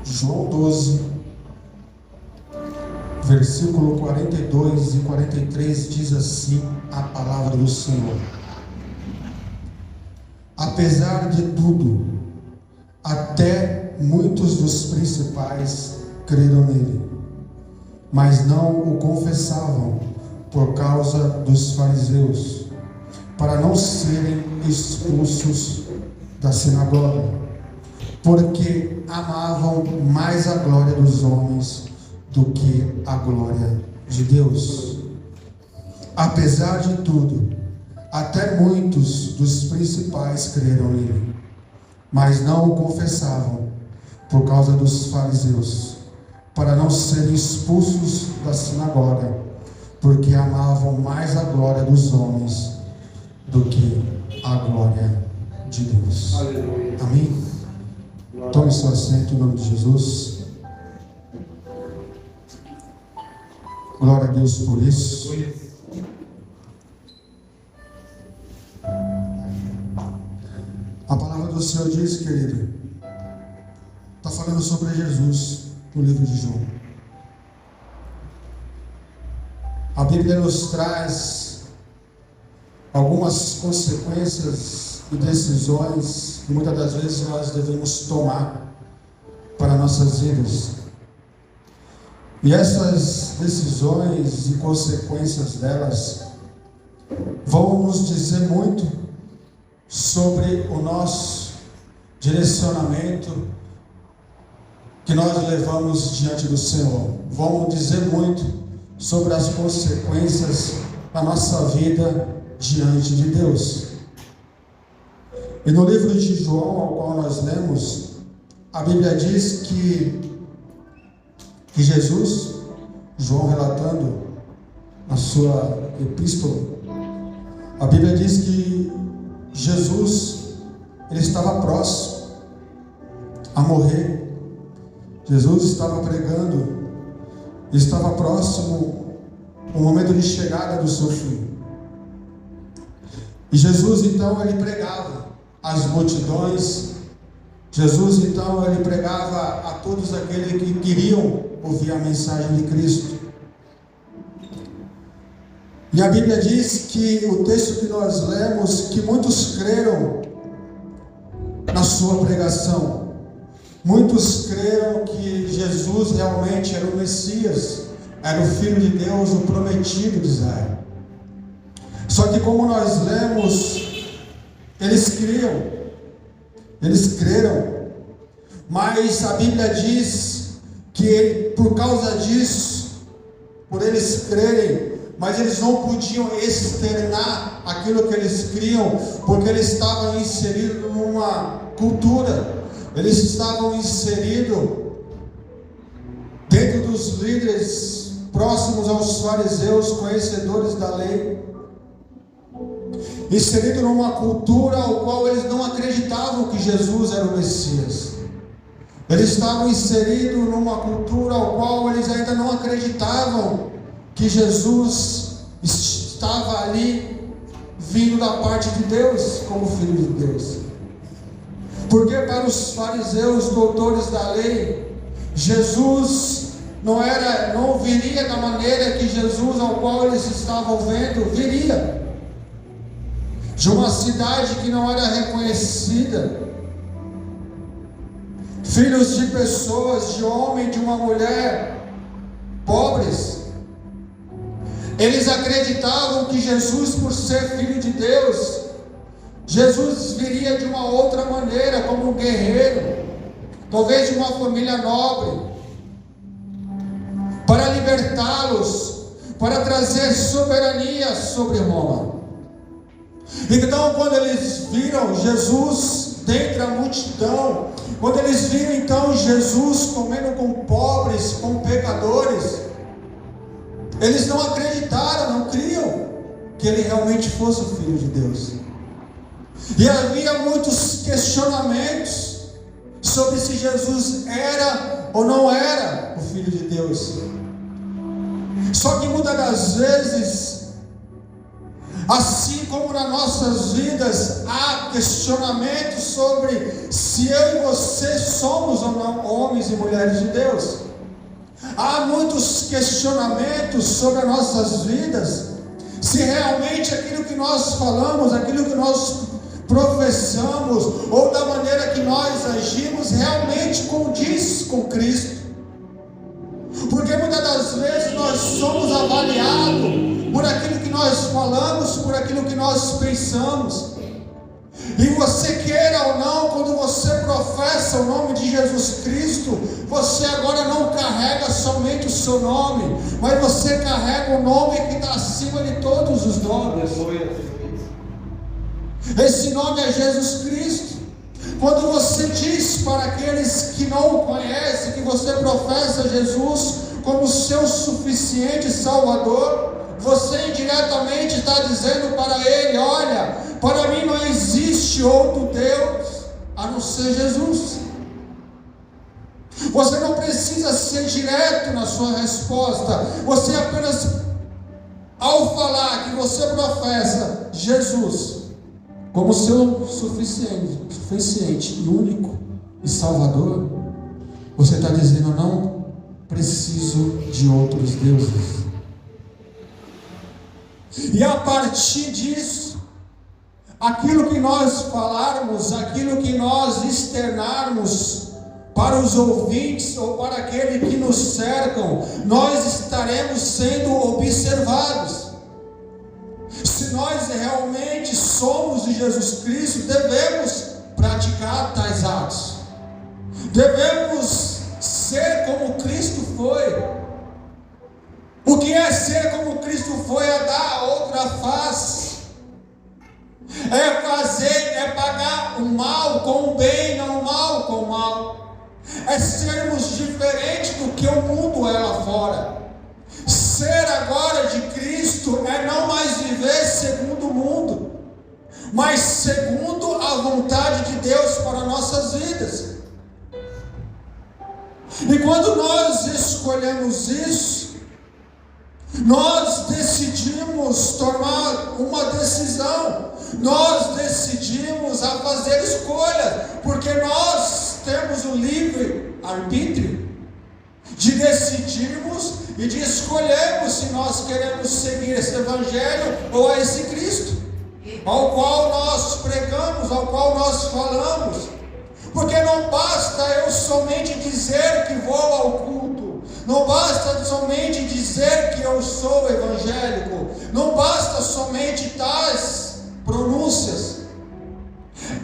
João 12, versículo 42 e 43 diz assim a palavra do Senhor: apesar de tudo, até muitos dos principais creram nele, mas não o confessavam por causa dos fariseus, para não serem expulsos da sinagoga, porque amavam mais a glória dos homens do que a glória de Deus. Apesar de tudo, até muitos dos principais creram nele, mas não o confessavam por causa dos fariseus, para não serem expulsos da sinagoga, porque amavam mais a glória dos homens do que a glória de Deus. Aleluia. Amém? Tome seu assento em nome de Jesus. Glória a Deus por isso. A palavra do Senhor diz, querido, está falando sobre Jesus no livro de João. A Bíblia nos traz algumas consequências e decisões que muitas das vezes nós devemos tomar para nossas vidas. E essas decisões e consequências delas vão nos dizer muito sobre o nosso direcionamento que nós levamos diante do Senhor. Vão dizer muito sobre as consequências da nossa vida diante de Deus. E no livro de João, ao qual nós lemos, a Bíblia diz que Jesus, João relatando a sua epístola, a Bíblia diz que Jesus, ele estava próximo a morrer. Jesus estava pregando, estava próximo o momento de chegada do seu filho. E Jesus então ele pregava às multidões. Jesus então ele pregava a todos aqueles que queriam ouvir a mensagem de Cristo. E a Bíblia diz que o texto que nós lemos, que muitos creram na sua pregação. Muitos creram que Jesus realmente era o Messias, era o Filho de Deus, o prometido de Israel. Só que como nós lemos, eles creram, mas a Bíblia diz que por causa disso, por eles crerem, mas eles não podiam externar aquilo que eles criam, porque eles estavam inseridos numa cultura, eles estavam inseridos dentro dos líderes próximos aos fariseus, conhecedores da lei, inseridos numa cultura ao qual eles não acreditavam que Jesus era o Messias. Eles estavam inseridos numa cultura ao qual eles ainda não acreditavam que Jesus estava ali vindo da parte de Deus como Filho de Deus. Porque para os fariseus, doutores da lei, Jesus não viria da maneira que Jesus ao qual eles estavam vendo viria. De uma cidade que não era reconhecida, filhos de pessoas, de homem, de uma mulher, pobres. Eles acreditavam que Jesus, por ser Filho de Deus, Jesus viria de uma outra maneira, como um guerreiro, talvez de uma família nobre, para libertá-los, para trazer soberania sobre Roma. Então, quando eles viram Jesus dentre a multidão, quando eles viram então Jesus comendo com pobres, com pecadores, eles não acreditaram, não criam que ele realmente fosse o Filho de Deus. E havia muitos questionamentos sobre se Jesus era ou não era o Filho de Deus. Só que muitas das vezes, assim como nas nossas vidas há questionamentos sobre se eu e você somos ou não homens e mulheres de Deus. Há muitos questionamentos sobre as nossas vidas, se realmente aquilo que nós falamos, aquilo que nós professamos, ou da maneira que nós agimos, realmente condiz com Cristo. Porque muitas das vezes nós somos avaliados por aquilo que nós falamos, por aquilo que nós pensamos. E você queira ou não, quando você professa o nome de Jesus Cristo, você agora não carrega somente o seu nome, mas você carrega o nome que está acima de todos os nomes. Esse nome é Jesus Cristo. Quando você diz para aqueles que não o conhecem, que você professa Jesus como seu suficiente Salvador, você indiretamente está dizendo para ele: olha, para mim não existe outro Deus a não ser Jesus. Você não precisa ser direto na sua resposta. Você apenas, ao falar que você professa Jesus como seu suficiente e único e Salvador, você está dizendo: não preciso de outros deuses. E a partir disso, aquilo que nós falarmos, aquilo que nós externarmos para os ouvintes ou para aqueles que nos cercam, nós estaremos sendo observados. Se nós realmente somos de Jesus Cristo, devemos praticar tais atos. Devemos ser como Cristo foi. O que é ser como Cristo foi? É dar a outra face. É pagar o mal com o bem, não o mal com o mal. É sermos diferentes do que o mundo é lá fora. Ser agora de Cristo é não mais viver segundo o mundo, mas segundo a vontade de Deus para nossas vidas. E quando nós escolhemos isso, nós decidimos tomar uma decisão, nós decidimos a fazer escolha, porque nós temos o livre arbítrio de decidirmos e de escolhermos se nós queremos seguir esse evangelho ou a esse Cristo, ao qual nós pregamos, ao qual nós falamos. Porque não basta eu somente dizer que vou ao culto, não basta somente dizer que eu sou evangélico, não basta somente tais pronúncias.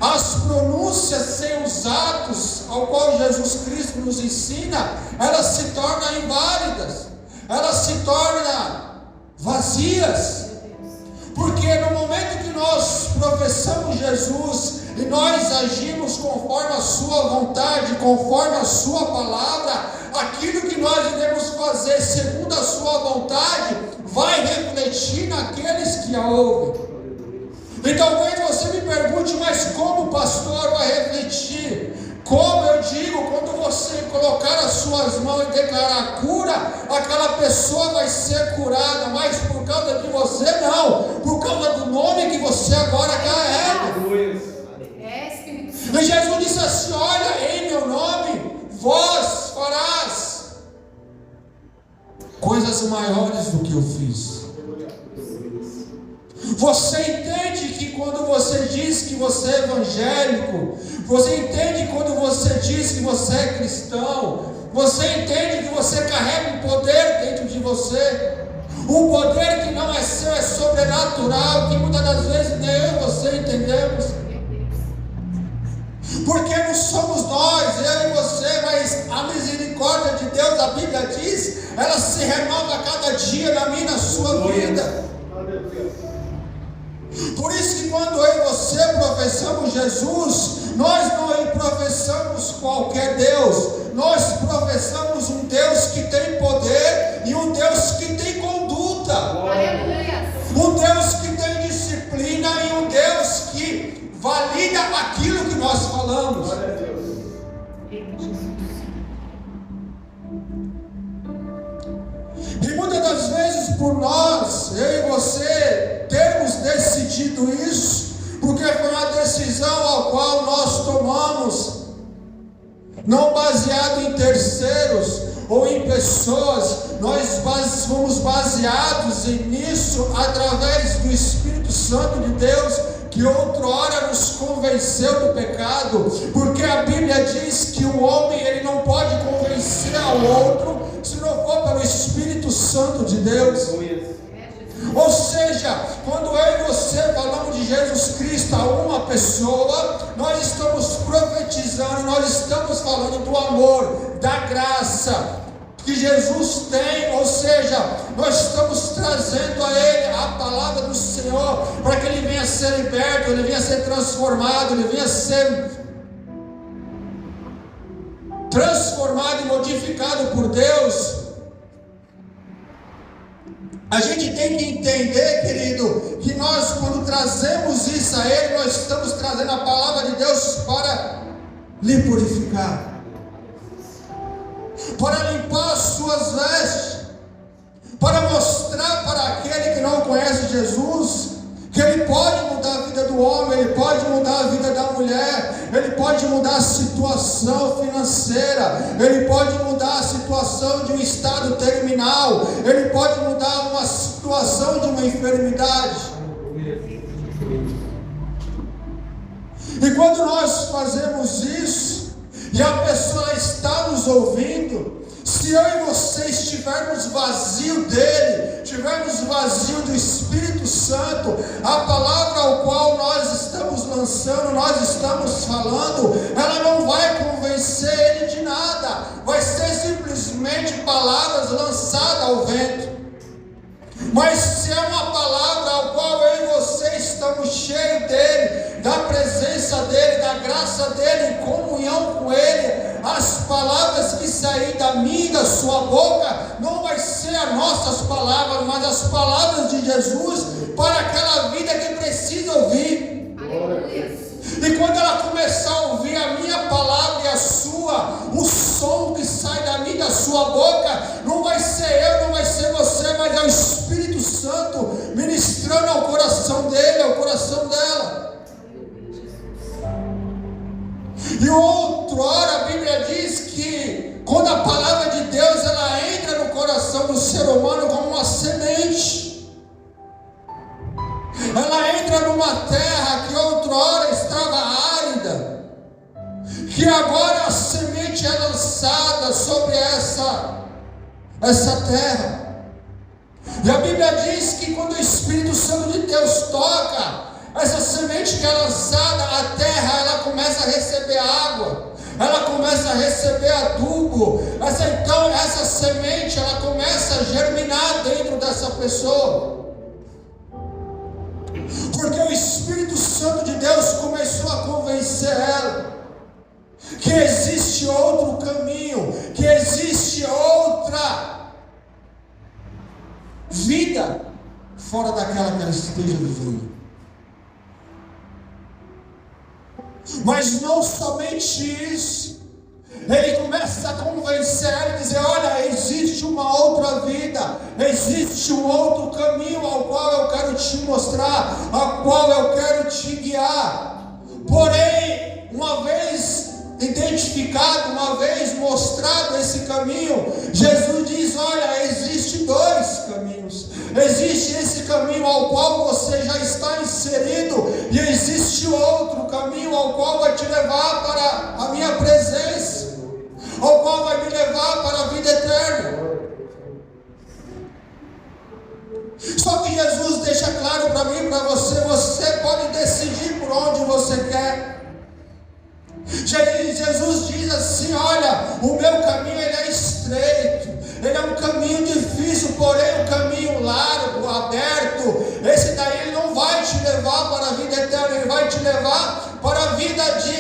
As pronúncias sem os atos ao qual Jesus Cristo nos ensina, elas se tornam inválidas, elas se tornam vazias. Porque no momento que nós professamos Jesus e nós agimos conforme a sua vontade, conforme a sua palavra, aquilo que nós devemos fazer segundo a sua vontade vai refletir naqueles que a ouvem. E talvez você me pergunte: mas como, pastor, vai refletir? Como eu digo, quando você colocar as suas mãos e declarar cura, aquela pessoa vai ser curada, mas por causa de você não, por causa do nome que você agora carrega. E Jesus disse assim: olha, em meu nome vós farás coisas maiores do que eu fiz. Você entende que quando você diz que você é evangélico, você entende quando você diz que você é cristão, você entende que você carrega um poder dentro de você, um poder que não é seu, é sobrenatural, que muitas das vezes nem eu e você entendemos. Porque não somos nós, eu e você, mas a misericórdia de Deus, a Bíblia diz, ela se renova a cada dia na minha e na sua vida. Por isso que quando eu e você professamos Jesus, nós não professamos qualquer Deus, nós professamos um Deus que tem poder e um Deus que tem conduta. Aleluia. Um Deus que tem disciplina e um Deus que valida aquilo que nós falamos. E muitas das vezes, por nós, eu e você, termos decidido entendido isso, porque foi uma decisão a qual nós tomamos, não baseado em terceiros ou em pessoas, nós fomos baseados nisso através do Espírito Santo de Deus, que outrora nos convenceu do pecado, porque a Bíblia diz que o homem ele não pode convencer ao outro se não for pelo Espírito Santo de Deus. Ou seja, quando eu e você falamos de Jesus Cristo a uma pessoa, nós estamos profetizando, nós estamos falando do amor, da graça que Jesus tem, ou seja, nós estamos trazendo a Ele a palavra do Senhor, para que Ele venha ser liberto, Ele venha ser transformado, Ele venha ser transformado e modificado por Deus. A gente tem que entender, querido, que nós, quando trazemos isso a Ele, nós estamos trazendo a palavra de Deus para lhe purificar, para limpar as suas vestes, para mostrar para aquele que não conhece Jesus, que Ele pode mudar a vida do homem, Ele pode mudar a vida da mulher, Ele pode mudar a situação financeira, Ele pode mudar a situação de um estado terminal, Ele pode mudar uma situação de uma enfermidade. E quando nós fazemos isso, e a pessoa está nos ouvindo, se eu e você estivermos vazio dele, estivermos vazio do Espírito Santo, a palavra ao qual nós estamos lançando, nós estamos falando, ela não vai convencer ele de nada, vai ser simplesmente palavras lançadas ao vento. Mas se é uma palavra ao qual eu e você estamos cheios dele, da presença dele, da graça dele, em comunhão com ele, as palavras que saírem da minha e da sua boca não vai ser as nossas palavras, mas as palavras de Jesus para aquela vida que precisa ouvir. E quando ela começar a ouvir a minha palavra e a sua, o som que sai da minha e da sua boca, não vai ser eu, não vai ser você, mas é o Espírito Santo ministrando ao coração dele, ao coração dela. E outrora a Bíblia diz que quando a palavra de Deus ela entra no coração do ser humano como uma semente, ela entra numa terra que outrora estava árida, que agora a semente é lançada sobre essa terra. E a Bíblia diz que quando o Espírito Santo de Deus toca, essa semente que é lançada, a terra ela começa a receber água, ela começa a receber adubo, então essa semente ela começa a germinar dentro dessa pessoa, porque o Espírito Santo de Deus começou a convencer ela que existe outro caminho, que existe outra vida fora daquela que ela esteja vivendo. Mas não somente isso, ele começa a convencer ela e dizer: olha, existe uma outra vida, existe um outro caminho ao qual eu quero te mostrar, ao qual eu quero te guiar. Porém, uma vez identificado, uma vez mostrado esse caminho, Jesus diz: olha, existe dois caminhos. Existe esse caminho ao qual você já está inserido, e existe outro caminho ao qual vai te levar para a minha presença, ao qual vai me levar para a vida eterna. Só que Jesus deixa claro para mim e para você: você pode decidir por onde você quer. Jesus diz assim: olha, o meu caminho ele é estreito, ele é um caminho difícil, porém um caminho largo, aberto. Esse daí ele não vai te levar para a vida eterna, ele vai te levar para a vida de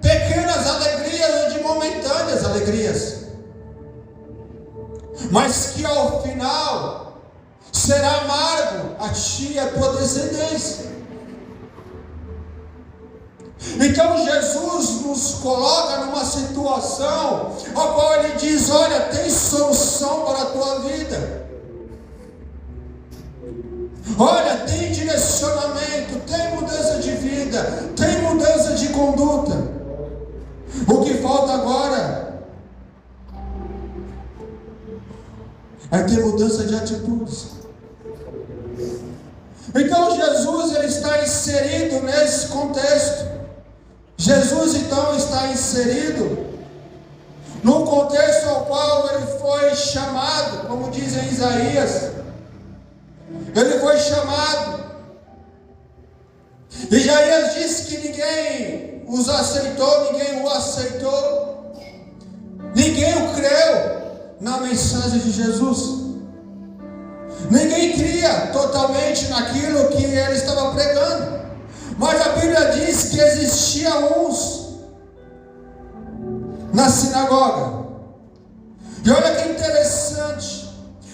pequenas alegrias, de momentâneas alegrias, mas que ao final será amargo a ti e a tua descendência. Então Jesus nos coloca numa situação a qual ele diz: olha, tem solução para a tua vida, olha, tem direcionamento, tem mudança de vida, tem mudança de conduta. O que falta agora é ter mudança de atitudes. Então Jesus, ele está inserido nesse contexto. Jesus então está inserido no contexto ao qual ele foi chamado, como diz em Isaías. Ele foi chamado. Isaías disse que ninguém os aceitou, ninguém o aceitou, ninguém o creu na mensagem de Jesus. Ninguém cria totalmente naquilo que ele estava pregando. Mas a Bíblia diz que existia uns na sinagoga. E olha que interessante.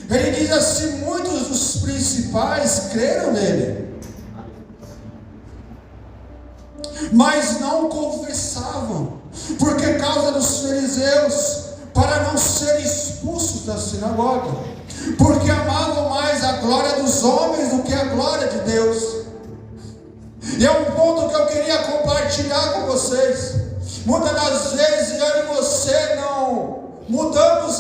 Ele diz assim: muitos dos principais creram nele, mas não confessavam, porque causa dos fariseus, para não serem expulsos da sinagoga, porque amavam mais a glória dos homens do que a glória de Deus. E é um ponto que eu queria compartilhar com vocês. Muitas das vezes eu e você não mudamos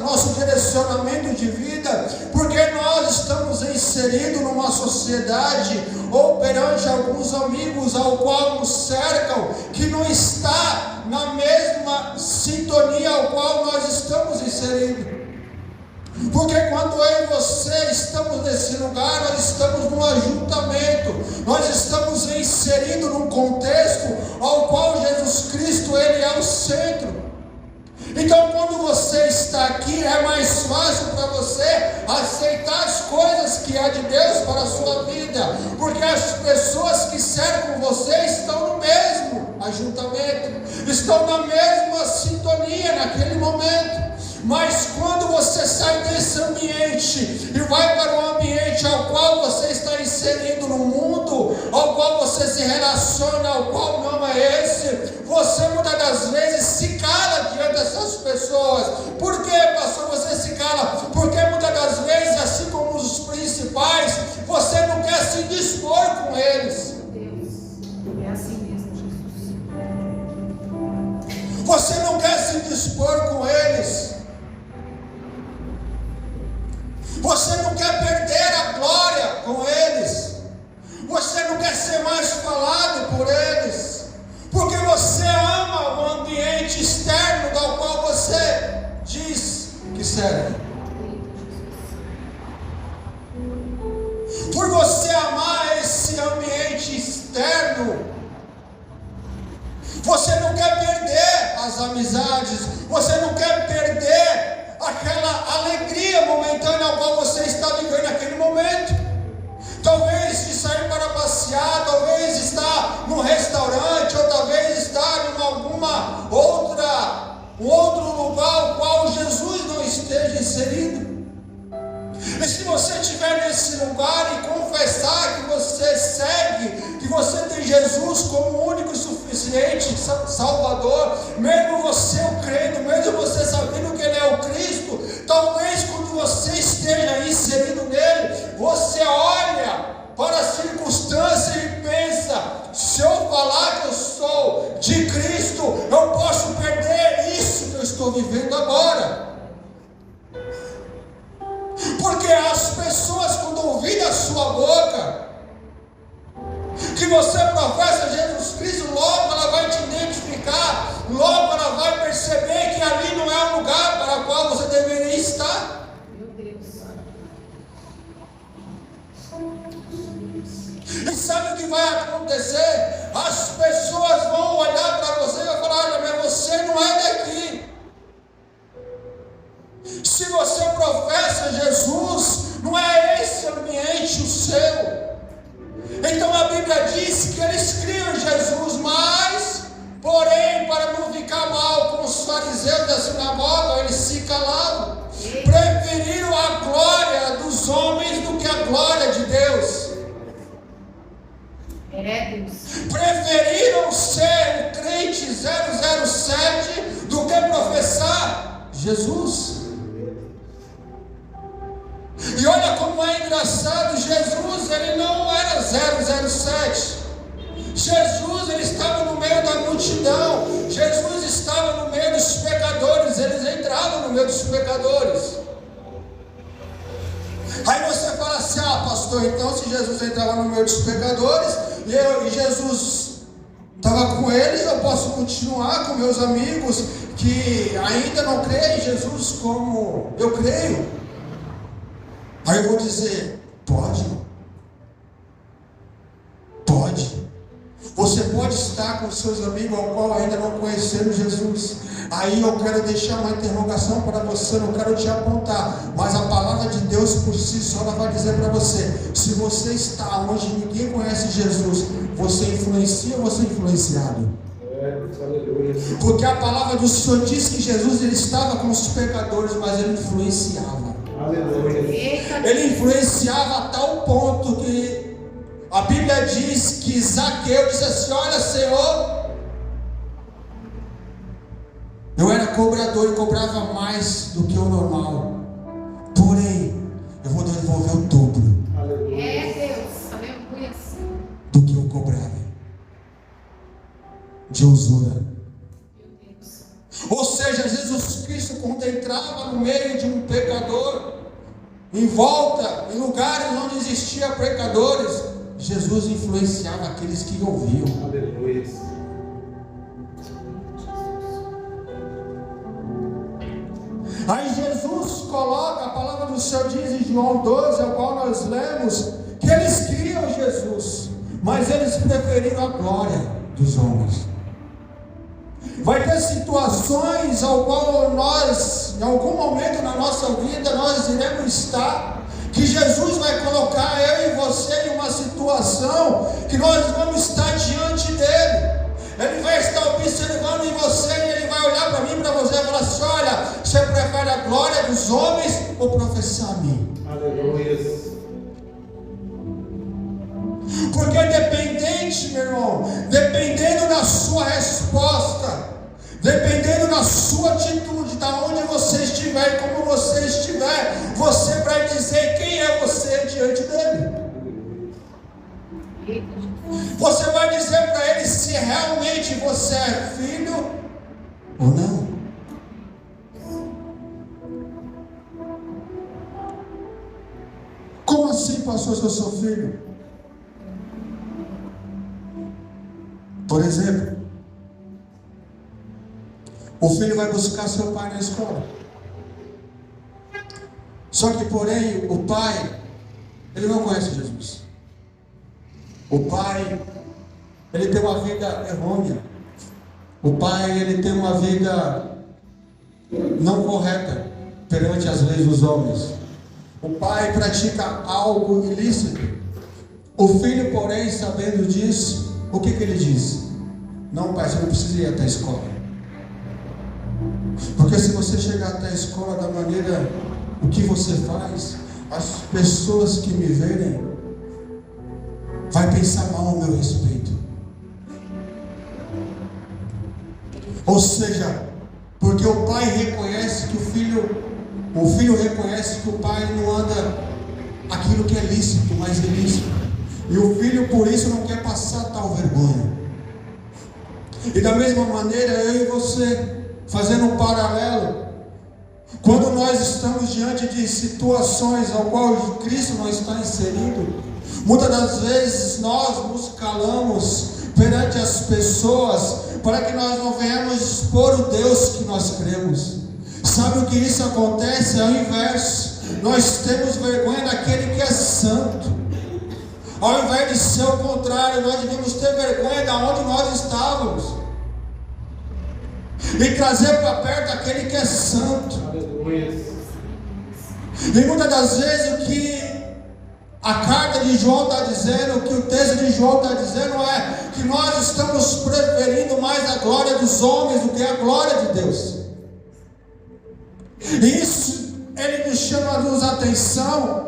nosso direcionamento de vida, porque nós estamos inseridos numa sociedade ou perante alguns amigos ao qual nos cercam, que não está na mesma sintonia ao qual nós estamos inseridos. Porque quando eu e você estamos nesse lugar, nós estamos num ajuntamento, nós estamos inseridos num contexto ao qual Jesus Cristo, ele é o centro. Então quando você está aqui, é mais fácil para você aceitar as coisas que há de Deus para a sua vida, porque as pessoas que cercam você estão no mesmo ajuntamento, estão na mesma sintonia naquele momento. Mas quando você sai desse ambiente e vai para um ambiente ao qual você está inserido no mundo, ao qual você se relaciona, ao qual não é esse, você muitas das vezes se cala diante dessas pessoas. Por que, pastor, você se cala? Porque muitas das vezes, assim como os principais, você não quer se dispor com eles. Deus, é assim mesmo, Jesus. Você não quer se dispor com eles. Você não quer perder a glória com eles. Você não quer ser mais falado por eles. Porque você ama o ambiente externo do qual você diz que serve. Por você amar esse ambiente externo, você não quer perder as amizades. Você não quer perder aquela alegria momentânea ao qual você está vivendo naquele momento. Talvez de sair para passear, talvez estar num restaurante, ou talvez estar em um outro lugar ao qual Jesus não esteja inserido. E se você estiver nesse lugar e confessar que você segue, que você tem Jesus como único e suficiente Salvador, mesmo você o crendo, mesmo você sabendo que Ele é o Cristo, talvez quando você esteja inserido nele, você olha para a circunstância e pensa: se eu falar que eu sou de Cristo, eu posso perder isso que eu estou vivendo agora. Porque as pessoas, quando ouvir da sua boca que você professa Jesus Cristo, logo ela vai te identificar, logo ela vai perceber que ali não é o lugar para o qual você deveria estar. Meu Deus. E sabe o que vai acontecer? As pessoas vão olhar para você e vão falar: olha, mas você não é daqui. Se você professa Jesus, não é esse ambiente o seu. Então a Bíblia diz que eles criam Jesus, mas, porém, para não ficar mal com os fariseus da sinagoga, eles se calavam. Preferiram a glória dos homens do que a glória de Deus. Deus. Preferiram ser o crente 007 do que professar Jesus. E olha como é engraçado, Jesus, ele não era 007. Jesus, ele estava no meio da multidão. Jesus estava no meio dos pecadores. Eles entravam no meio dos pecadores. Aí você fala assim: ah, pastor, então se Jesus entrava no meio dos pecadores e Jesus estava com eles, eu posso continuar com meus amigos que ainda não creem em Jesus como eu creio? Aí eu vou dizer: pode. Você pode estar com seus amigos ao qual ainda não conheceram Jesus. Aí eu quero deixar uma interrogação para você, não quero te apontar, mas a palavra de Deus por si só ela vai dizer para você: se você está onde ninguém conhece Jesus, você influencia ou você é influenciado? Porque a palavra do Senhor diz que Jesus ele estava com os pecadores, mas ele influenciava. Ele influenciava a tal ponto que a Bíblia diz que Zaqueu disse assim: olha, Senhor, eu era cobrador e cobrava mais do que o normal, porém eu vou devolver o dobro do que eu cobrava de usura. Ou seja, Jesus Cristo, quando entrava no meio de um pecador, em volta, em lugares onde existiam pecadores, Jesus influenciava aqueles que ouviam. Aleluia. Aí Jesus coloca, a palavra do Senhor diz em João 12, ao qual nós lemos, que eles criam Jesus, mas eles preferiram a glória dos homens. Vai ter situações ao qual nós, em algum momento na nossa vida, nós iremos estar, que Jesus vai colocar eu e você em uma situação que nós vamos estar diante dele. Ele vai estar observando em você e ele vai olhar para mim, para você e falar assim: olha, você prefere a glória dos homens ou professar a mim? Aleluia. Porque dependente, meu irmão, dependendo da sua resposta, dependendo da sua atitude, da onde você estiver e como você estiver, você vai dizer quem é você diante dele. Você vai dizer para ele se realmente você é filho ou não. Como assim, pastor, se eu sou filho? Por exemplo, o filho vai buscar seu pai na escola. Só que, porém, o pai, ele não conhece Jesus. O pai, ele tem uma vida errônea. O pai, ele tem uma vida não correta perante as leis dos homens. O pai pratica algo ilícito. O filho, porém, sabendo disso, o que ele diz? Não, pai, você não precisa ir até a escola. Porque se você chegar até a escola da maneira o que você faz, as pessoas que me verem vai pensar mal ao meu respeito. Ou seja, porque o pai reconhece que o filho reconhece que o pai não anda aquilo que é lícito, mas ilícito. E o filho por isso não quer passar tal vergonha. E da mesma maneira eu e você, fazendo um paralelo, quando nós estamos diante de situações ao qual Cristo não está inserido, muitas das vezes nós nos calamos perante as pessoas para que nós não venhamos expor o Deus que nós cremos. Sabe o que isso acontece? É o inverso. Nós temos vergonha daquele que é santo. Ao invés de ser o contrário, nós devemos ter vergonha de onde nós estávamos e trazer para perto aquele que é santo. E muitas das vezes o que a carta de João está dizendo, o que o texto de João está dizendo é que nós estamos preferindo mais a glória dos homens do que a glória de Deus. E isso ele nos chama a atenção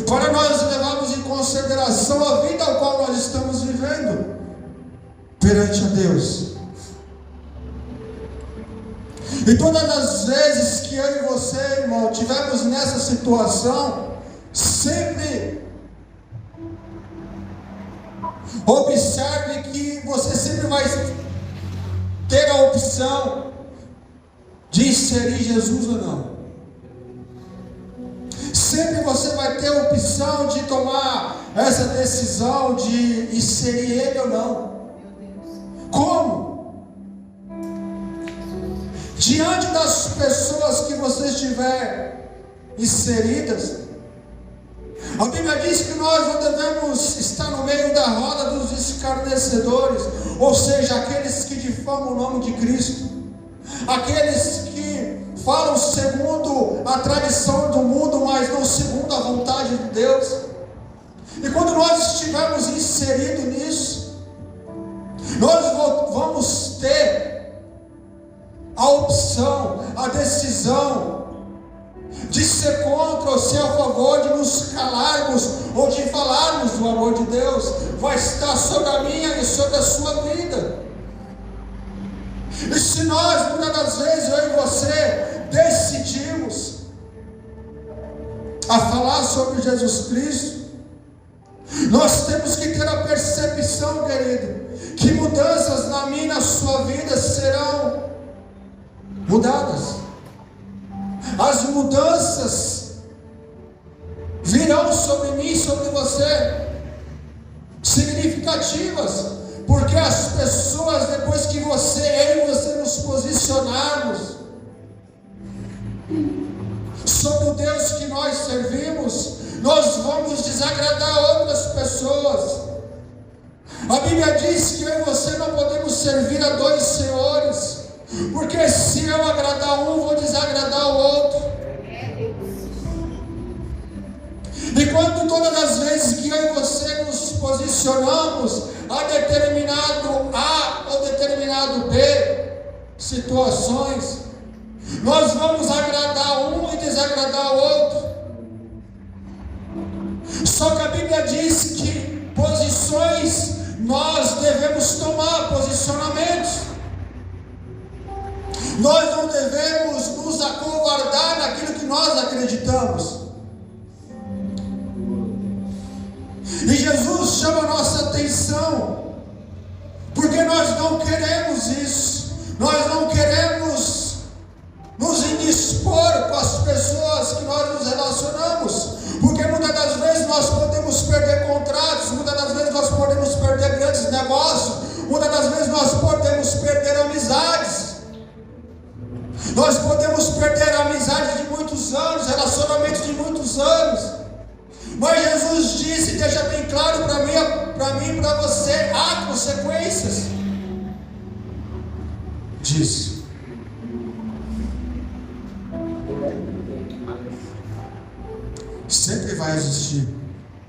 para nós levarmos em consideração a vida a qual nós estamos vivendo perante a Deus. E todas as vezes que eu e você, irmão, estivermos nessa situação, sempre vai ter a opção de inserir Jesus ou não. Sempre você vai ter a opção de tomar essa decisão de inserir Ele ou não. Como? Diante das pessoas que você estiver inseridas, a Bíblia diz que nós não devemos estar no meio da roda dos escarnecedores, ou seja, aqueles que difamam o nome de Cristo, aqueles que falam segundo a tradição do mundo, mas não segundo a vontade de Deus. E quando nós estivermos inseridos nisso, nós vamos ter a opção, a decisão de ser contra ou ser a favor, de nos calarmos ou de falarmos do amor de Deus. Vai estar sobre a minha e sobre a sua vida. E se nós, muitas das vezes, eu e você, decidimos a falar sobre Jesus Cristo, nós temos que ter a percepção, querido, que mudanças na minha e na sua vida serão mudadas. As mudanças virão sobre mim e sobre você, significativas, porque as pessoas, depois que eu e você nos posicionarmos sobre o Deus que nós servimos, nós vamos desagradar outras pessoas. A Bíblia diz que eu e você não podemos servir a dois senhores, porque se eu agradar um, vou desagradar o outro. E quando todas as vezes que eu e você nos posicionamos a determinado A ou determinado B situações, nós vamos agradar um e desagradar o outro. Só que a Bíblia diz que posições nós devemos tomar, posicionamentos. Nós não devemos nos acovardar naquilo que nós acreditamos. E Jesus chama a nossa atenção, porque nós não queremos isso. Nós não queremos nos indispor com as pessoas que nós nos relacionamos, porque muitas das vezes nós podemos perder contratos, muitas das vezes nós podemos perder grandes negócios, muitas das vezes nós podemos perder amizades. Nós podemos perder a amizade de muitos anos, relacionamentos de muitos anos. Mas Jesus disse, deixa bem claro para mim e para você, há consequências disso. Sempre vai existir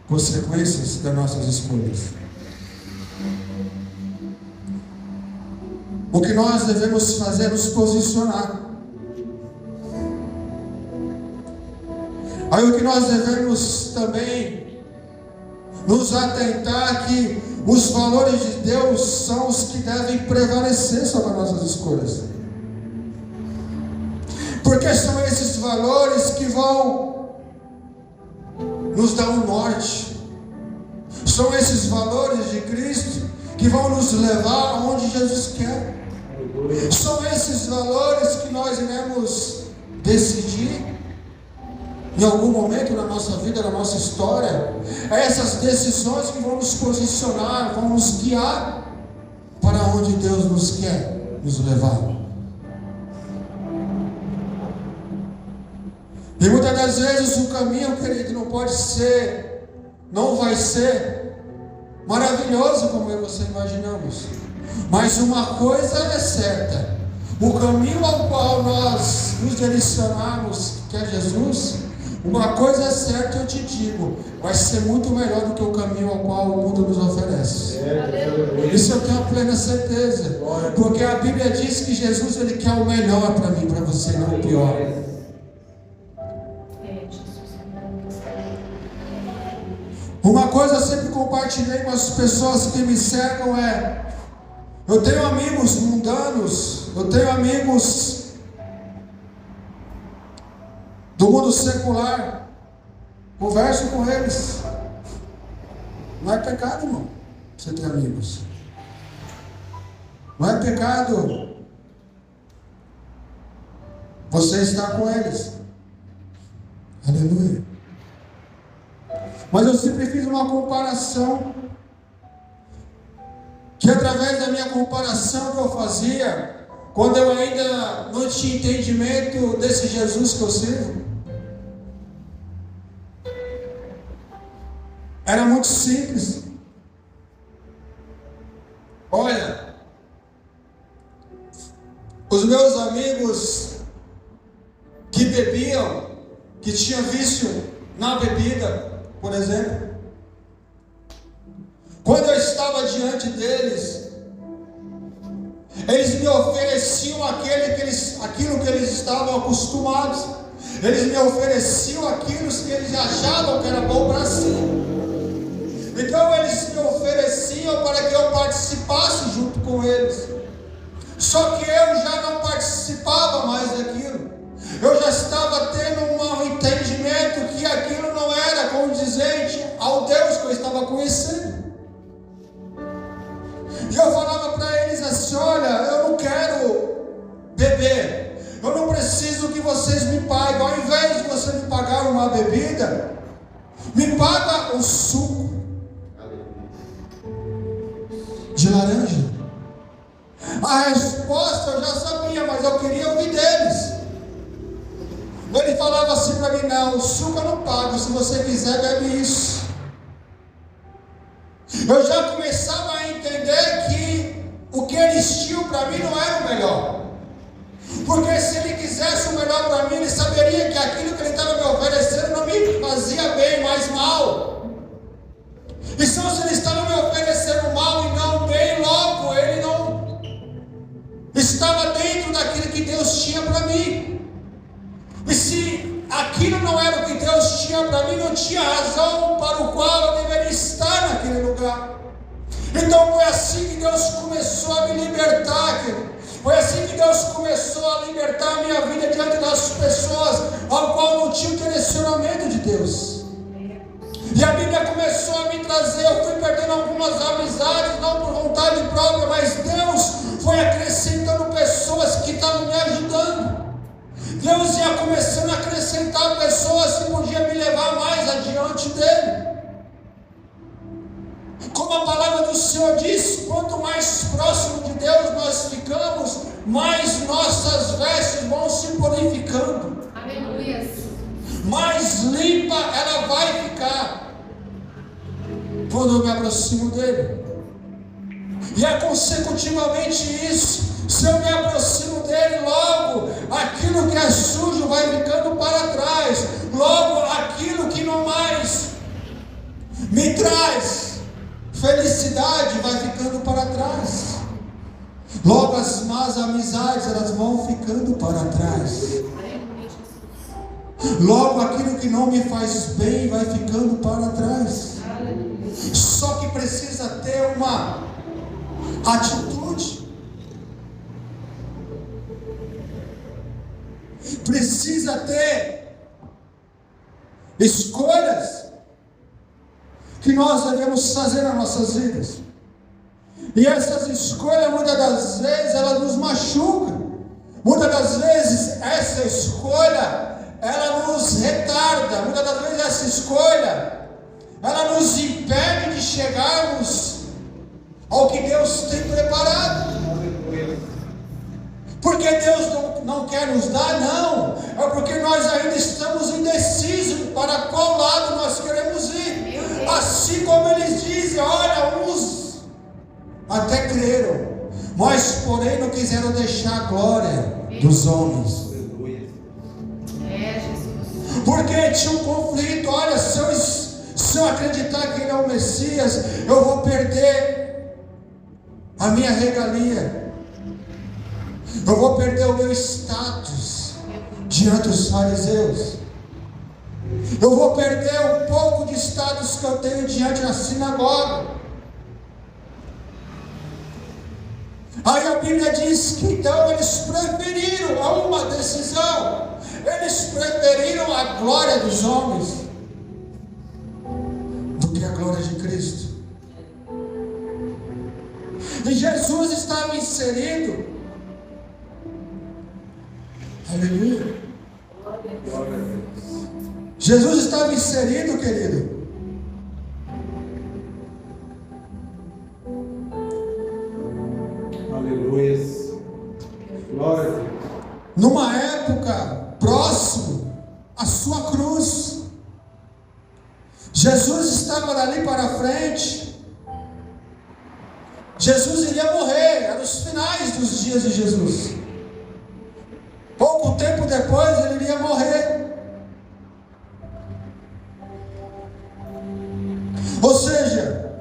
consequências das nossas escolhas. O que nós devemos fazer é nos posicionar. Aí o que nós devemos também nos atentar que os valores de Deus são os que devem prevalecer sobre as nossas escolhas. Porque são esses valores que vão nos dar um norte. São esses valores de Cristo que vão nos levar aonde Jesus quer. São esses valores que nós iremos decidir em algum momento na nossa vida, na nossa história. É essas decisões que vão nos posicionar, vão nos guiar para onde Deus nos quer nos levar. E muitas das vezes o caminho, querido, não vai ser maravilhoso como eu e você imaginamos. Mas uma coisa é certa: o caminho ao qual nós nos direcionarmos, que é Jesus, uma coisa é certa, eu te digo, vai ser muito melhor do que o caminho ao qual o mundo nos oferece. Isso eu tenho a plena certeza, porque a Bíblia diz que Jesus, Ele quer o melhor para mim, para você, não o pior. Uma coisa eu sempre compartilhei com as pessoas que me cercam é: eu tenho amigos mundanos, eu tenho amigos do mundo secular, converso com eles. Não é pecado, irmão, você ter amigos. Não é pecado você estar com eles. Aleluia. Mas eu sempre fiz uma comparação, que através da minha comparação que eu fazia, quando eu ainda não tinha entendimento desse Jesus que eu sirvo, era muito simples. Olha, os meus amigos que bebiam, que tinham vício na bebida, por exemplo, quando eu estava diante deles, eles me ofereciam aquilo que eles estavam acostumados. Eles me ofereciam aquilo que eles achavam que era bom para si. Então eles me ofereciam para que eu participasse junto com eles. Só que eu já não participava mais daquilo. Eu já estava tendo um entendimento que aquilo não era condizente ao Deus que eu estava conhecendo. E eu falava para eles assim: olha, eu não quero beber, eu não preciso que vocês me paguem. Ao invés de você me pagar uma bebida, me paga o suco de laranja. A resposta eu já sabia, mas eu queria ouvir deles. Ele falava assim para mim: não, o suco eu não pago, se você quiser bebe isso. Eu já começava a entender que o que eles tinham para mim não era o melhor, porque se ele quisesse o melhor para mim, ele saberia que aquilo que ele estava me oferecendo não me fazia bem, mas mal. E se ele estava me oferecendo mal e não bem, logo ele não estava dentro daquilo que Deus tinha para mim. E se aquilo não era o que Deus tinha para mim, não tinha razão para o qual eu deveria estar naquele lugar. Então foi assim que Deus começou a me libertar, querido. Foi assim que Deus começou a libertar a minha vida diante das pessoas ao qual não tinha o direcionamento de Deus. E a Bíblia começou a me trazer, eu fui perdendo algumas amizades, não por vontade própria, mas Deus foi acrescentando pessoas que estavam me ajudando. Deus ia começando a acrescentar pessoas que podiam me levar mais adiante dele. Como a palavra do Senhor diz, quanto mais próximo de Deus nós ficamos, mais nossas vestes vão se purificando. Aleluia. Mais limpa ela vai ficar quando eu me aproximo dele. E é consecutivamente isso. Se eu me aproximo dele, logo aquilo que é sujo vai ficando para trás. Logo aquilo que não mais me traz felicidade vai ficando para trás. Logo as más amizades, elas vão ficando para trás. Logo aquilo que não me faz bem vai ficando para trás. Só que precisa ter uma atitude. Precisa ter escolhas que nós devemos fazer nas nossas vidas. E essas escolhas, muitas das vezes, elas nos machucam. Muitas das vezes, essa escolha, ela nos retarda. Muitas das vezes, essa escolha, ela nos impede de chegarmos ao que Deus tem preparado. Porque Deus não quer nos dar, não. É porque nós ainda estamos indecisos para qual lado nós queremos ir. Assim como eles dizem, olha, uns até creram, mas porém não quiseram deixar a glória dos homens. Porque tinha um conflito. Olha, se eu acreditar que ele é o Messias, eu vou perder a minha regalia. Eu vou perder o meu status diante dos fariseus. Eu vou perder um pouco de status que eu tenho diante da sinagoga. Aí a Bíblia diz que então eles preferiram a uma decisão. Eles preferiram a glória dos homens do que a glória de Cristo. E Jesus estava estava inserido. Aleluia. Jesus estava inserido, querido. Aleluia. Glória a Deus. Numa época próximo à sua cruz. Jesus estava dali para frente. Jesus iria morrer, era os finais dos dias de Jesus. Pouco tempo depois ele iria morrer. Ou seja,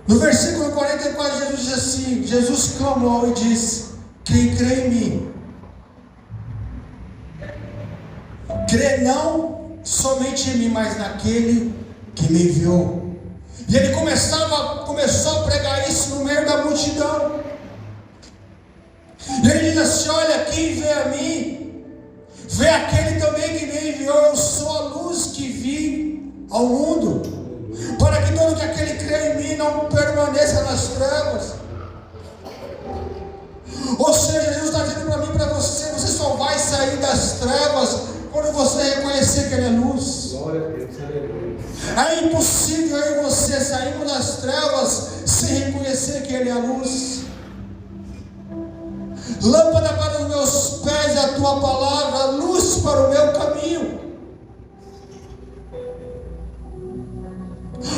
no versículo 44 Jesus diz assim, Jesus clamou e disse: quem crê em mim, crê não somente em mim, mas naquele que me enviou. E ele começou a pregar isso no meio da multidão. E ele diz assim: olha, quem vê a mim, vê aquele também que me enviou. Eu sou a luz que vim ao mundo, para que todo aquele que crê em mim não permaneça nas trevas. Ou seja, Jesus está dizendo para mim e para você: você só vai sair das trevas quando você reconhecer que Ele é luz. Glória a Deus. Aleluia. É impossível eu e você sairmos das trevas sem reconhecer que Ele é a luz. Lâmpada para os meus pés é a tua palavra, luz para o meu caminho.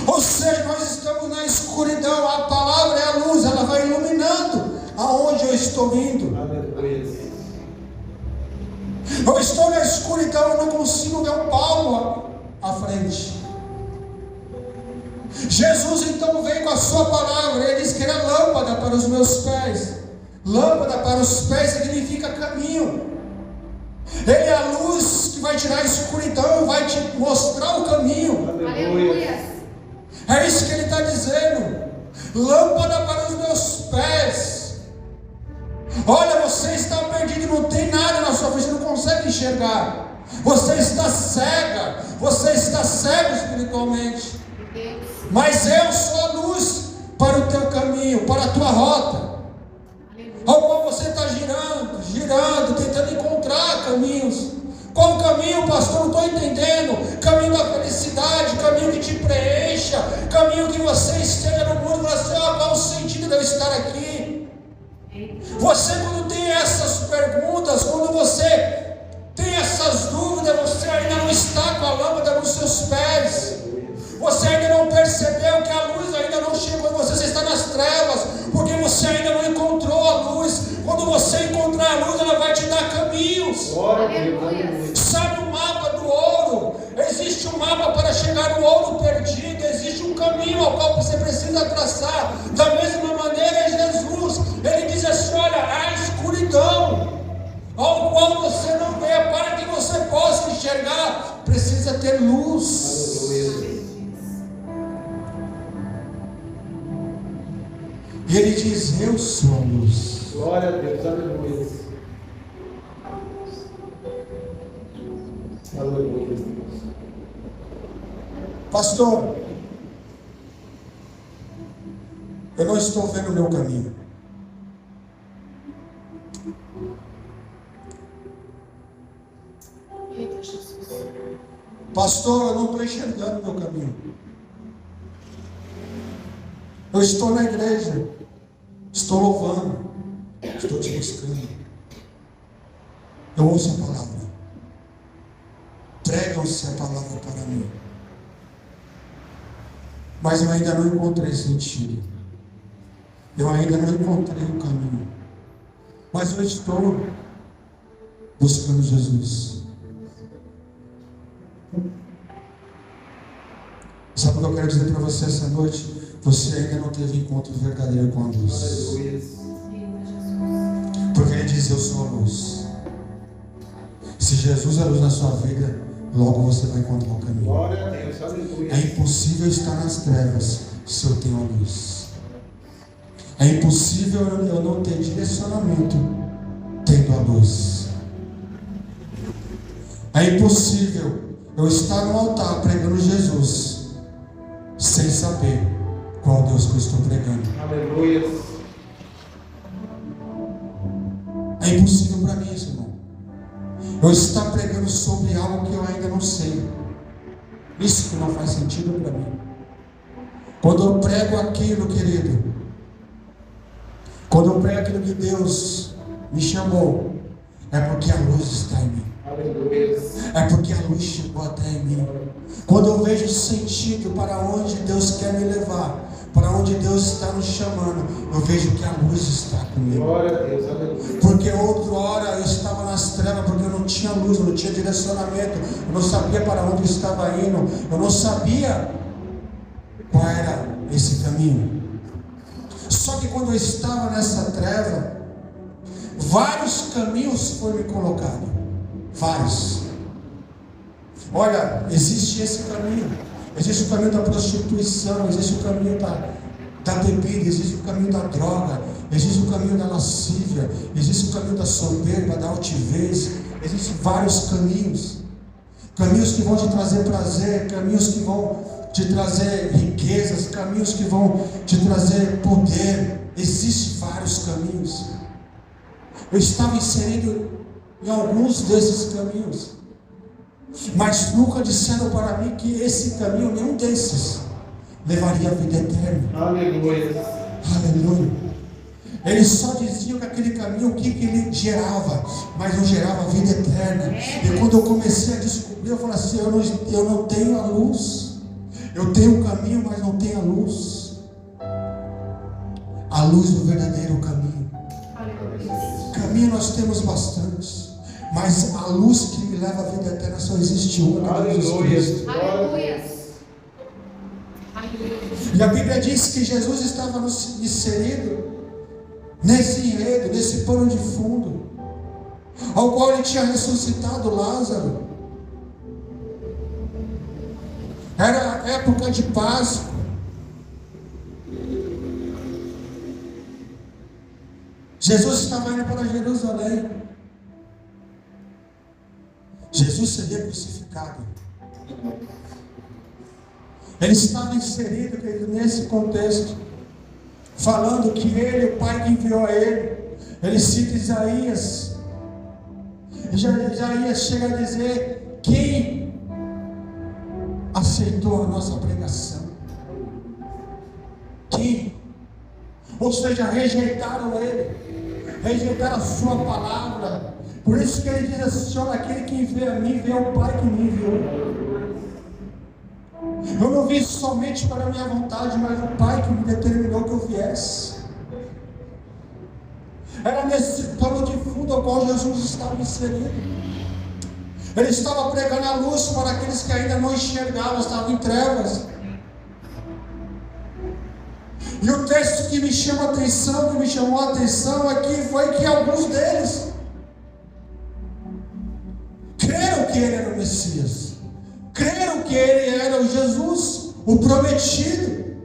Ou seja, nós estamos na escuridão, a palavra é a luz, ela vai iluminando aonde eu estou indo. Aleluia. Eu estou na escuridão, eu não consigo ver um palmo à frente. Jesus então veio com a sua palavra, ele disse que era lâmpada para os meus pés. Lâmpada para os pés significa caminho. Ele é a luz que vai tirar a escuridão, vai te mostrar o caminho. Aleluia. É isso que ele está dizendo. Lâmpada para os meus pés. Olha, você está perdido, não tem nada na sua frente, você não consegue enxergar. Você está cega, você está cego espiritualmente. Mas eu sou a luz para o teu caminho, para a tua rota. Ao qual você está girando, tentando encontrar caminhos. Qual caminho, pastor? Não estou entendendo. Caminho da felicidade, caminho que te preencha, caminho que você esteja no mundo e fala assim: qual o sentido de eu estar aqui? Você, quando tem essas perguntas, quando você tem essas dúvidas, você ainda não está com a lâmpada nos seus pés. Você ainda não percebeu que a luz ainda não chegou em você, você está nas trevas, porque você ainda não encontrou a luz. Quando você encontrar a luz, ela vai te dar caminhos. Sabe o mapa do ouro? Existe um mapa para chegar no ouro perdido, existe um caminho ao qual você precisa traçar. Da mesma maneira, Jesus, ele diz assim: olha, há escuridão, ao qual você não vê, para que você possa enxergar, precisa ter luz. Aleluia. E ele diz: eu sou a luz. Glória a Deus. Aleluia. Aleluia. Pastor, eu não estou vendo o meu caminho. Eita, Jesus. Pastor, eu não estou enxergando o meu caminho. Eu estou na igreja, estou louvando, estou te buscando. Eu ouço a palavra. Pregam-se a palavra para mim. Mas eu ainda não encontrei sentido. Eu ainda não encontrei o caminho. Mas eu estou buscando Jesus. Sabe o que eu quero dizer para você essa noite? Você ainda não teve encontro verdadeiro com a luz. Aleluia. Porque ele diz: eu sou a luz. Se Jesus é a luz na sua vida, logo você vai encontrar o caminho. Glória a Deus. Aleluia. É impossível estar nas trevas se eu tenho a luz. É impossível eu não ter direcionamento tendo a luz. É impossível eu estar no altar pregando Jesus sem saber qual Deus que eu estou pregando. Aleluia. É impossível para mim isso, irmão. Eu estar pregando sobre algo que eu ainda não sei. Isso que não faz sentido para mim. Quando eu prego aquilo, querido, quando eu prego aquilo que Deus me chamou, é porque a luz está em mim. É porque a luz chegou até em mim. Quando eu vejo sentido para onde Deus quer me levar, para onde Deus está nos chamando, eu vejo que a luz está comigo. Glória a Deus, aleluia. Porque outra hora eu estava nas trevas, porque eu não tinha luz, eu não tinha direcionamento, eu não sabia para onde eu estava indo, eu não sabia qual era esse caminho. Só que quando eu estava nessa treva, vários caminhos foram me colocados. Vários. Olha, existe esse caminho. Existe o caminho da prostituição, existe o caminho da bebida, existe o caminho da droga, existe o caminho da lascívia, existe o caminho da soberba, da altivez. Existem vários caminhos. Caminhos que vão te trazer prazer, caminhos que vão te trazer riquezas, caminhos que vão te trazer poder. Existem vários caminhos. Eu estava inserido em alguns desses caminhos, mas nunca disseram para mim que esse caminho, nenhum desses, levaria à vida eterna. Aleluia. Aleluia. Eles só diziam que aquele caminho, o que ele gerava, mas não gerava a vida eterna. E quando eu comecei a descobrir, eu falei assim, eu não tenho a luz. Eu tenho o caminho, mas não tenho a luz. A luz do verdadeiro caminho. Caminho nós temos bastante, mas a luz que me leva à vida eterna só existe uma. Aleluia. Aleluia. E a Bíblia diz que Jesus estava inserido nesse enredo, nesse pano de fundo, ao qual ele tinha ressuscitado Lázaro. Era época de Páscoa. Jesus estava indo para Jerusalém. Jesus seria crucificado. Ele estava inserido, querido, nesse contexto, falando que ele, o Pai que enviou a ele. Ele cita Isaías. Isaías chega a dizer: quem aceitou a nossa pregação? Quem? Ou seja, rejeitaram ele, rejeitaram a sua palavra. Por isso que ele diz assim: olha, aquele que vê a mim, vê o Pai que me enviou. Eu não vim somente para a minha vontade, mas o Pai que me determinou que eu viesse. Era nesse pano de fundo ao qual Jesus estava inserido. Ele estava pregando a luz para aqueles que ainda não enxergavam, estavam em trevas. E o texto que me chamou a atenção aqui foi que alguns deles creram que ele era o Messias, creram que ele era o Jesus, o prometido,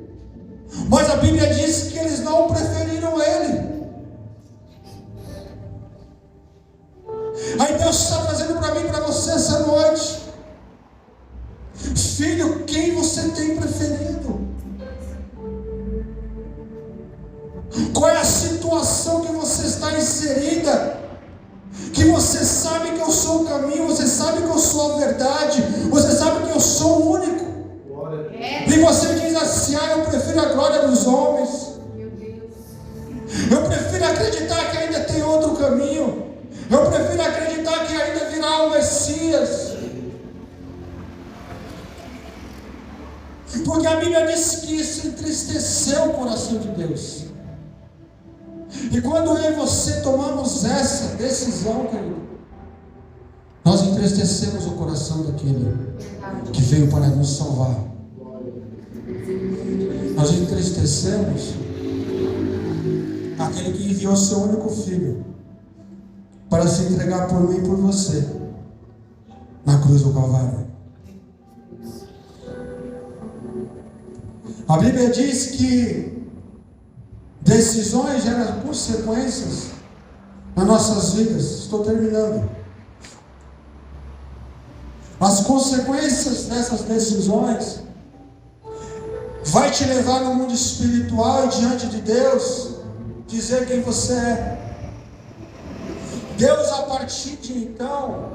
mas a Bíblia diz que eles não preferiram ele. Aí Deus está trazendo para mim e para você essa noite: filho, quem você tem preferido? Qual é a situação que você está inserida? Que você sabe que eu sou o caminho, você sabe que eu sou a verdade, você sabe que eu sou o único. E você diz assim: eu prefiro a glória dos homens. Eu prefiro acreditar que ainda tem outro caminho. Eu prefiro acreditar que ainda virá o Messias. Porque a Bíblia diz que isso entristeceu o coração de Deus. E quando eu e você tomamos essa decisão, querido, nós entristecemos o coração daquele que veio para nos salvar. Nós entristecemos aquele que enviou seu único filho para se entregar por mim e por você na cruz do Calvário. A Bíblia diz que decisões geram consequências nas nossas vidas. Estou terminando. As consequências dessas decisões vai te levar no mundo espiritual e diante de Deus dizer quem você é. Deus, a partir de então,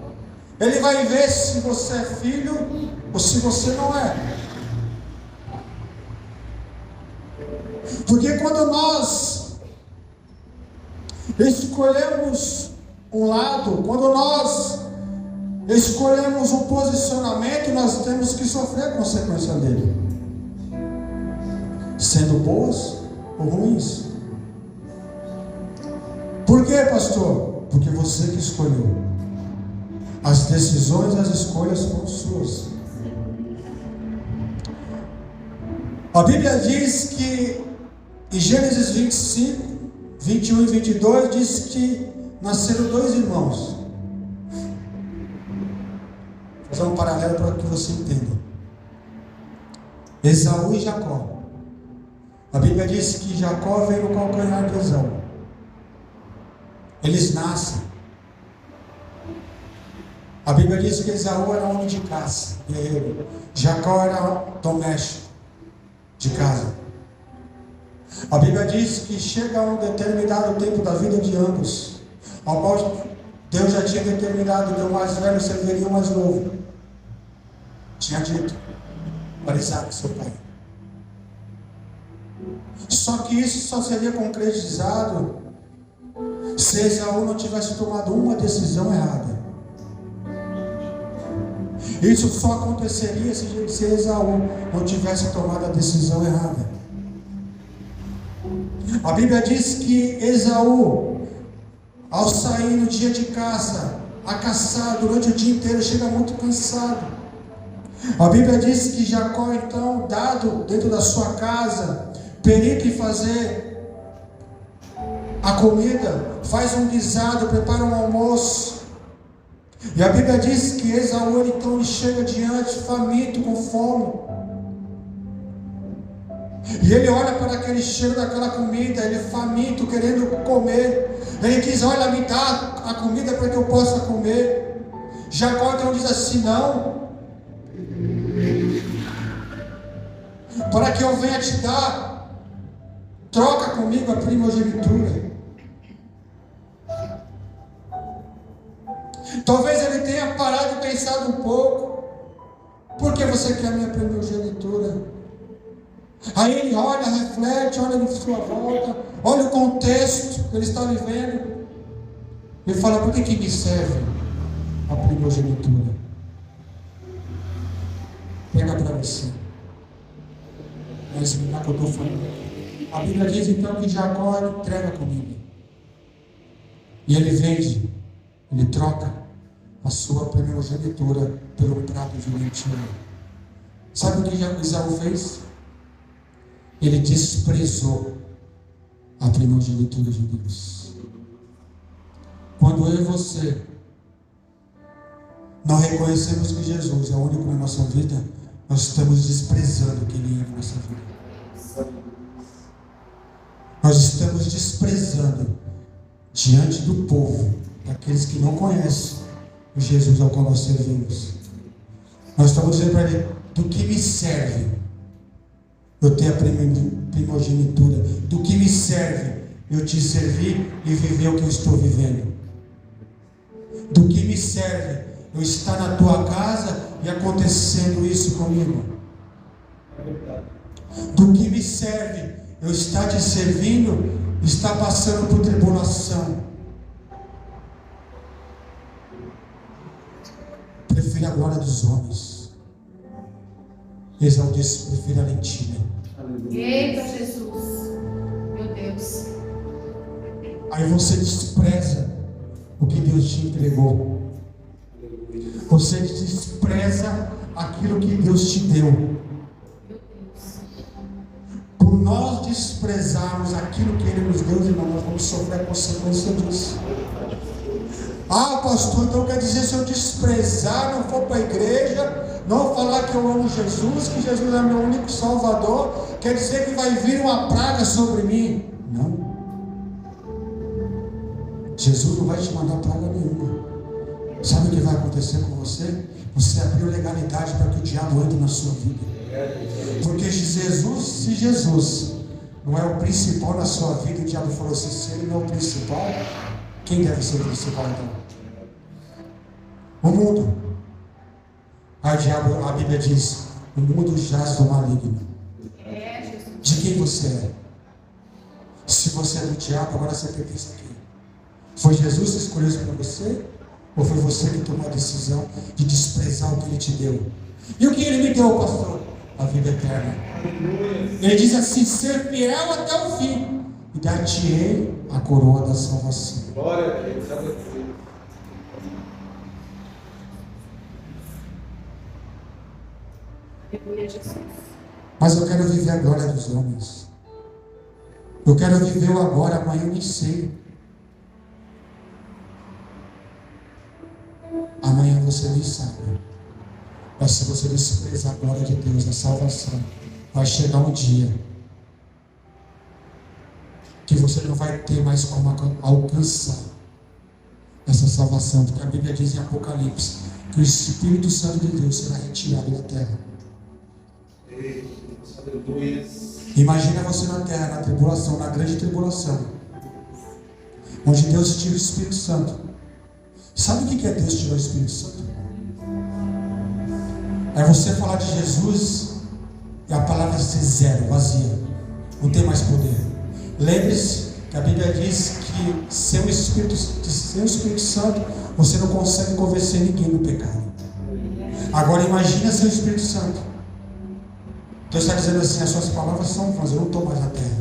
Ele vai ver se você é filho ou se você não é. Porque quando nós escolhemos um lado, quando nós escolhemos um posicionamento, nós temos que sofrer a consequência dele, sendo boas ou ruins. Por quê, pastor? Porque você que escolheu. As decisões, as escolhas foram suas. A Bíblia diz que em Gênesis 25, 21 e 22 diz que nasceram dois irmãos. Vou fazer um paralelo para que você entenda. Esaú e Jacó. A Bíblia diz que Jacó veio no calcanhar de Esaú. Eles nascem. A Bíblia diz que Esaú era homem de caça, guerreiro. Jacó era doméstico, de casa. A Bíblia diz que chega a um determinado tempo da vida de ambos, ao qual Deus já tinha determinado que o mais velho serviria o mais novo. Tinha dito para Isaac, seu pai. Só que isso só seria concretizado se Esaú não tivesse tomado uma decisão errada. Isso só aconteceria se Esaú não tivesse tomado a decisão errada. A Bíblia diz que Esaú, ao sair no dia de caça, a caçar durante o dia inteiro, chega muito cansado. A Bíblia diz que Jacó, então, dado dentro da sua casa, perito em fazer a comida, faz um guisado, prepara um almoço. E a Bíblia diz que Esaú, então, ele chega diante, faminto, com fome. E ele olha para aquele cheiro daquela comida, ele é faminto, querendo comer. Ele diz: olha, me dá a comida para que eu possa comer. Jacó então diz assim: não, para que eu venha te dar, troca comigo a primogenitura. Talvez ele tenha parado e pensado um pouco: por que você quer a minha primogenitura? Aí ele olha, reflete, olha em sua volta, olha o contexto que ele está vivendo. Ele fala: por que me serve a primogenitura? Pega para você. Vai explicar o que eu estou falando. A Bíblia diz então que Jacó entrega a comida. E ele vende, ele troca a sua primogenitura pelo prato de lentilha. Sabe o que Esaú fez? Ele desprezou a primogenitura de Deus. Quando eu e você não reconhecemos que Jesus é o único na nossa vida, nós estamos desprezando que Ele é na nossa vida. Nós estamos desprezando diante do povo, daqueles que não conhecem o Jesus ao qual nós servimos. Nós estamos dizendo para Ele: do que me serve eu tenho a primogenitura? Do que me serve eu te servir e viver o que eu estou vivendo? Do que me serve eu estar na tua casa e acontecendo isso comigo? Do que me serve eu estar te servindo e estar passando por tribulação? Prefiro a glória dos homens. Esaú disse: prefiro a lentilha. Eita Jesus, meu Deus. Aí você despreza o que Deus te entregou. Você despreza aquilo que Deus te deu. Meu Deus. Por nós desprezarmos aquilo que Ele nos deu, irmão, nós vamos sofrer a consequência disso. Ah, pastor, então quer dizer, se eu desprezar, não for para a igreja, não falar que eu amo Jesus, que Jesus é meu único Salvador, quer dizer que vai vir uma praga sobre mim? Não. Jesus não vai te mandar praga nenhuma. Sabe o que vai acontecer com você? Você abriu legalidade para que o diabo entre na sua vida. Porque se Jesus não é o principal na sua vida, o diabo falou assim: se ele não é o principal, Quem deve ser o principal então? O mundo. O diabo, a Bíblia diz, o mundo jaz do maligno. É, Jesus. De quem você é? Se você é do diabo, agora você pertence a quem? Foi Jesus que escolheu isso para você? Ou foi você que tomou a decisão de desprezar o que Ele te deu? E o que Ele me deu, pastor? A vida eterna. Ele diz assim, ser fiel até o fim, e dar-te-ei a coroa da salvação. Glória a Deus, aleluia. Aleluia, Jesus. Mas eu quero viver a glória dos homens. Eu quero viver o agora, amanhã eu nem sei. Amanhã você nem sabe. Mas se você desprezar a glória de Deus, a salvação, vai chegar um dia que você não vai ter mais como alcançar essa salvação, porque a Bíblia diz em Apocalipse que o Espírito Santo de Deus será retirado da terra. Aleluia. Imagina você na terra, na tribulação, na grande tribulação, onde Deus tira o Espírito Santo. Sabe o que é Deus tirar o Espírito Santo? É você falar de Jesus e a palavra ser zero, vazia, não tem mais poder. Lembre-se que a Bíblia diz que sem o Espírito Santo você não consegue convencer ninguém do pecado. Agora imagina sem o Espírito Santo. Deus está dizendo assim, as suas palavras são vãs, eu não estou mais na terra.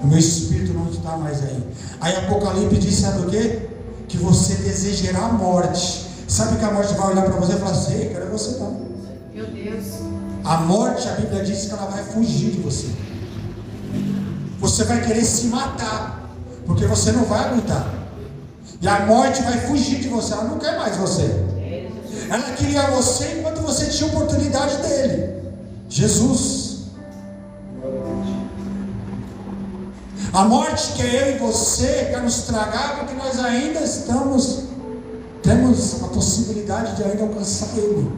O meu Espírito não está mais aí. Aí Apocalipse diz, sabe o quê? Que você desejará a morte. Sabe que a morte vai olhar para você e falar assim, ei, quero você não. Meu Deus. A morte, a Bíblia diz que ela vai fugir de você. Você vai querer se matar, porque você não vai aguentar. E a morte vai fugir de você, ela não quer mais você. Ela queria você enquanto você tinha oportunidade dele. Jesus. A morte quer eu e você, quer nos tragar, porque nós ainda temos a possibilidade de ainda alcançar Ele.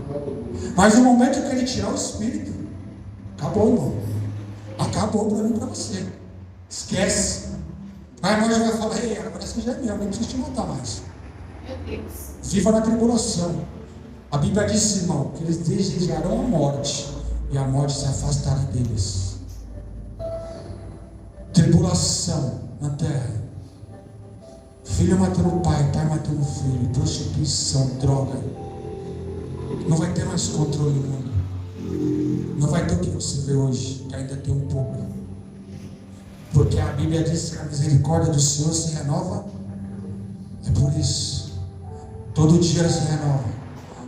Mas no momento que Ele tirar o Espírito, acabou, irmão. Acabou para mim e para você. Esquece. Aí a morte vai falar, ei, agora parece que já é meu, nem preciso te matar mais. Meu Deus. Viva na tribulação. A Bíblia diz, irmão, que eles desejarão a morte, e a morte se afastará deles. Tribulação na terra. Filho matando pai matando filho, prostituição, droga. Não vai ter mais controle no mundo. Não vai ter o que você vê hoje, que ainda tem um pouco. Porque a Bíblia diz que a misericórdia do Senhor se renova. É por isso. Todo dia ela se renova.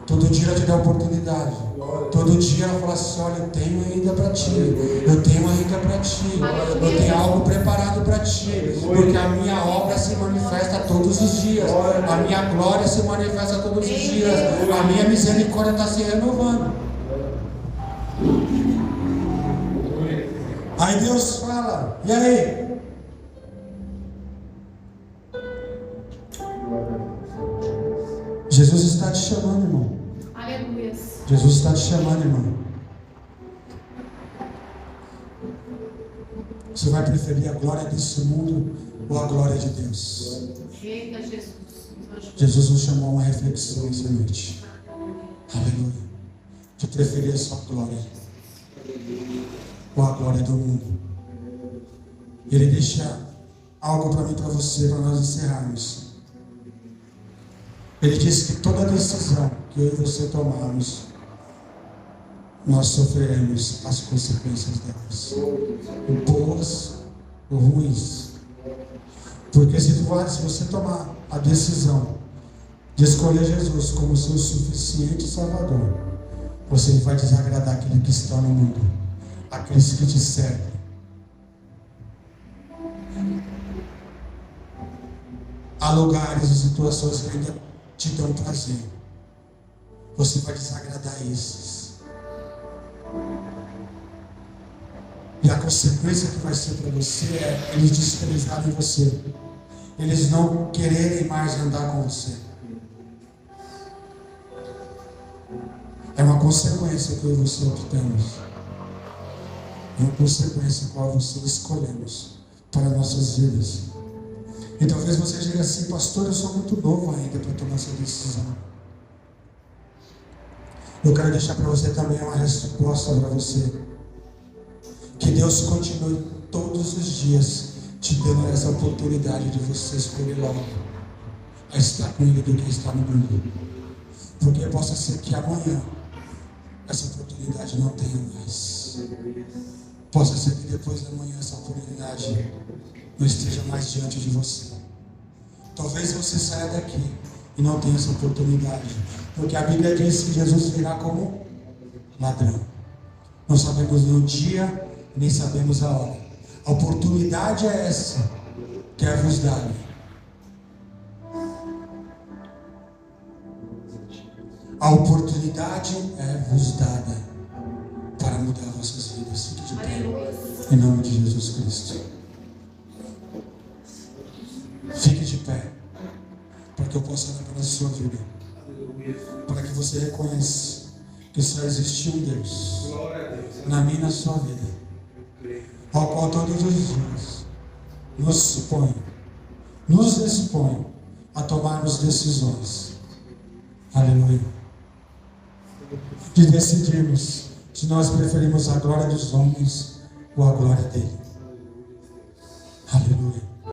Todo dia ela te dá oportunidade. Todo dia ela fala assim, olha, eu tenho ainda para ti. Eu tenho ainda para ti. Eu tenho algo preparado para ti. Porque a minha obra se manifesta todos os dias. A minha glória se manifesta todos os dias. A minha misericórdia está se renovando. Aí Deus fala, e aí? Jesus está te chamando, irmão. Aleluia. Jesus está te chamando, irmão. Você vai preferir a glória desse mundo ou a glória de Deus? Eita, Jesus. Jesus nos chamou a uma reflexão essa noite. Aleluia. De preferir a sua glória ou a glória do mundo. Ele deixa algo para mim e para você, para nós encerrarmos. Ele diz que toda decisão que eu e você tomarmos, nós sofreremos as consequências delas, boas ou ruins. Porque se você tomar a decisão de escolher Jesus como seu suficiente Salvador, você vai desagradar aquele que está no mundo, aqueles que te servem. Há lugares e situações que ainda te dão prazer. Você vai desagradar esses. E a consequência que vai ser para você é eles desprezarem você. Eles não quererem mais andar com você. É uma consequência que eu e você obtemos. É uma consequência qual você escolhemos para nossas vidas. E talvez você diga assim: pastor, eu sou muito novo ainda para tomar essa decisão. Eu quero deixar para você também uma resposta para você. Que Deus continue todos os dias te dando essa oportunidade de você escolher logo a estar com Ele do que estar no mundo. Porque possa ser que amanhã essa oportunidade não tenha mais. Possa ser que depois da manhã essa oportunidade não esteja mais diante de você. Talvez você saia daqui e não tenha essa oportunidade, porque a Bíblia diz que Jesus virá como ladrão. Não sabemos o dia, nem sabemos a hora. A oportunidade é essa que é vos dada. A oportunidade é vos dada para mudar vossas vidas. Fique de pé, em nome de Jesus Cristo. Fique de pé, para que eu possa orar pela sua vida, para que você reconheça que só existe um Deus na minha e na sua vida, ao qual todos os dias nos expõe a tomarmos decisões. Aleluia. De decidirmos se nós preferimos a glória dos homens ou a glória dele.